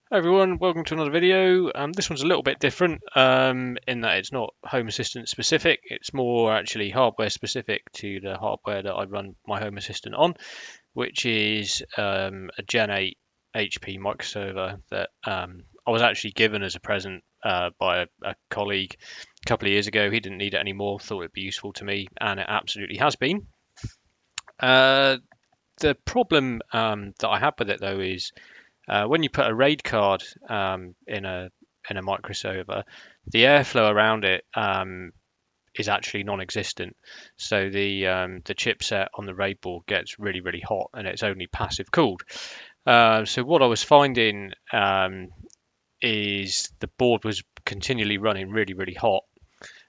Hi everyone, welcome to another video. This one's a little bit different in that it's not Home Assistant specific. It's more actually hardware specific to the hardware that I run my Home Assistant on, which is a Gen 8 HP Microserver that I was actually given as a present by a colleague a couple of years ago. He didn't need it anymore, thought it'd be useful to me, and it absolutely has been. Uh, the problem that I have with it though is when you put a RAID card in a microserver, the airflow around it is actually non-existent. So the chipset on the RAID board gets really hot, and it's only passive cooled. So what I was finding is the board was continually running really hot.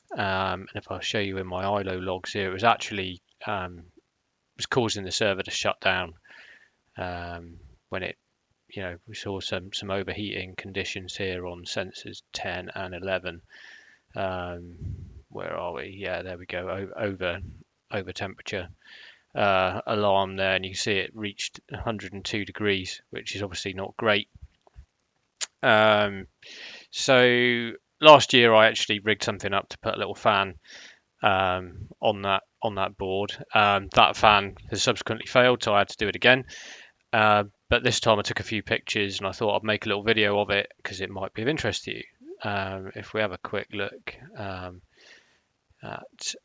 And if I show you in my ILO logs here, it was actually was causing the server to shut down when it we saw some overheating conditions here on sensors 10 and 11. Where are we? Yeah, there we go. Over temperature alarm there, and you can see it reached 102 degrees, which is obviously not great. So last year I actually rigged something up to put a little fan on that board. That fan has subsequently failed, so I had to do it again. But this time I took a few pictures and I thought I'd make a little video of it because it might be of interest to you. If we have a quick look at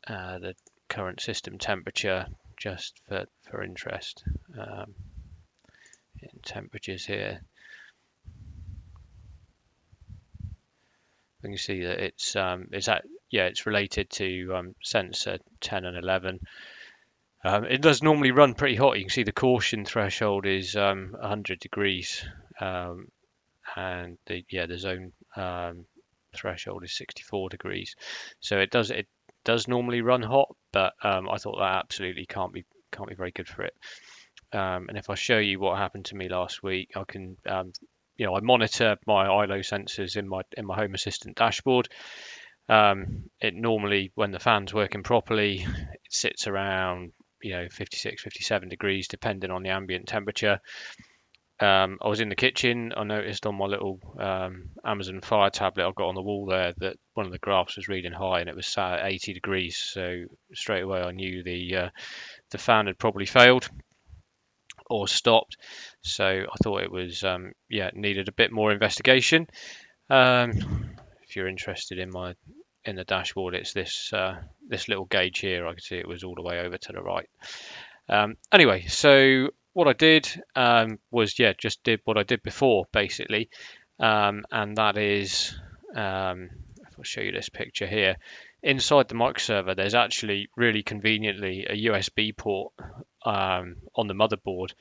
the current system temperature, just for interest, in temperatures here, you can see that it's related to sensor 10 and 11. It does normally run pretty hot. You can see the caution threshold is 100 degrees, and the zone threshold is 64 degrees. So it does normally run hot, but I thought that absolutely can't be very good for it. And if I show you what happened to me last week, I can I monitor my ILO sensors in my Home Assistant dashboard. It normally, when the fan's working properly, it sits around 56, 57 degrees, depending on the ambient temperature. I was in the kitchen. I noticed on my little Amazon Fire tablet I've got on the wall there that one of the graphs was reading high, and it was sat at 80 degrees. So straight away I knew the fan had probably failed or stopped. So I thought it was needed a bit more investigation. If you're interested in the dashboard, it's this little gauge here. I can see it was all the way over to the right. Anyway, so what I did was just did what I did before basically, and that is if I'll show you this picture here. Inside the microserver, there's actually really conveniently a USB port on the motherboard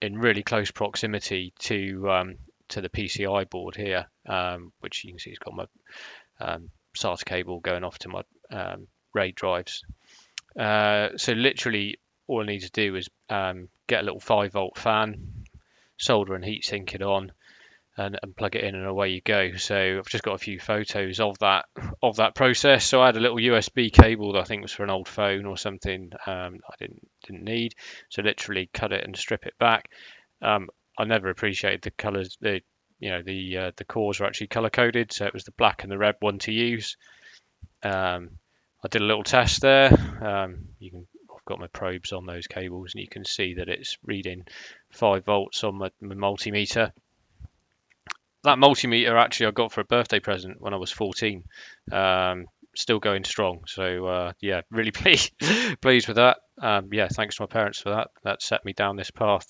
in really close proximity to the PCI board here, which you can see has got my SATA cable going off to my RAID drives. So literally all I need to do is get a little 5-volt fan, solder and heatsink it on, and plug it in, and away you go. So I've just got a few photos of that process. So I had a little USB cable that I think was for an old phone or something. I didn't need, so literally cut it and strip it back. I never appreciated the colours. The cores were actually color coded, so it was the black and the red one to use. I did a little test there. I've got my probes on those cables, and you can see that it's reading 5 volts on my multimeter. That multimeter actually I got for a birthday present when I was 14. Still going strong. So really pleased with that. Thanks to my parents for that. That set me down this path.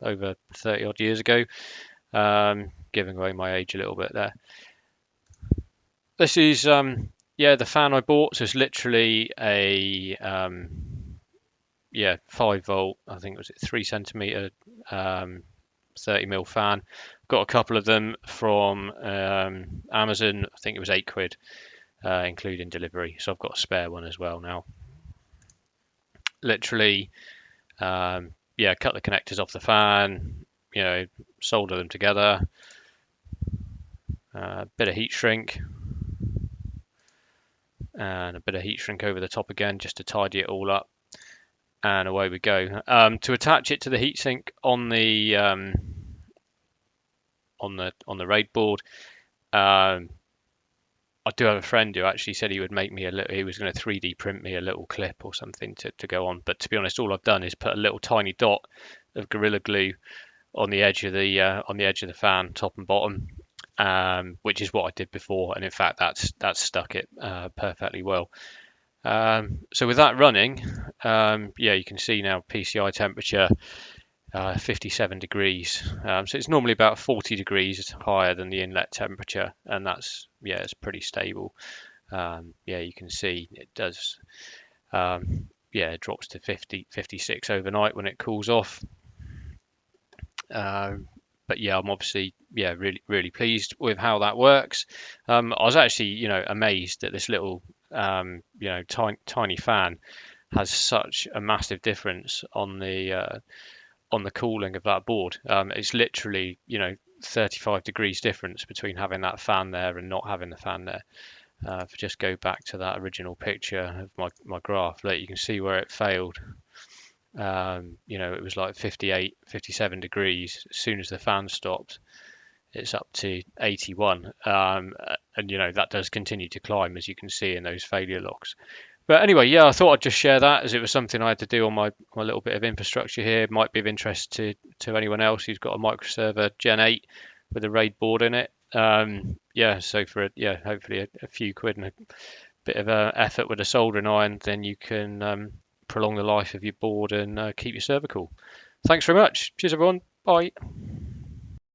Over 30 odd years ago. Giving away my age a little bit there. This is the fan I bought. So it's literally a 5-volt. I think it was 3 centimeter 30mm fan. Got a couple of them from Amazon. I think it was £8, including delivery. So I've got a spare one as well now. Literally, cut the connectors off the fan. Solder them together. A bit of heat shrink, and a bit of heat shrink over the top again, just to tidy it all up. And away we go. To attach it to the heatsink on on the RAID board. Um, I do have a friend who actually said he would make me a little. He was going to 3D print me a little clip or something to go on. But to be honest, all I've done is put a little tiny dot of Gorilla Glue on the edge of the fan, top and bottom, which is what I did before. And in fact, that's stuck it perfectly well. So with that running, yeah, you can see now PCI temperature 57 degrees. So it's normally about 40 degrees higher than the inlet temperature, and it's pretty stable. Yeah, you can see it does. Yeah, it drops to 50, 56 overnight when it cools off. But yeah, I'm obviously really pleased with how that works. I was actually amazed that this little tiny fan has such a massive difference on the cooling of that board. It's literally 35 degrees difference between having that fan there and not having the fan there. If I just go back to that original picture of my graph, look, you can see where it failed. It was like 58, 57 degrees. As soon as the fan stopped, it's up to 81. And that does continue to climb, as you can see in those failure logs. But anyway, yeah, I thought I'd just share that, as it was something I had to do on my little bit of infrastructure here. It might be of interest to anyone else who's got a Microserver Gen8 with a RAID board in it. Yeah, so for hopefully a few quid and a bit of effort with a soldering iron, then you can prolong the life of your board and keep your server cool. Thanks very much. Cheers, everyone. Bye.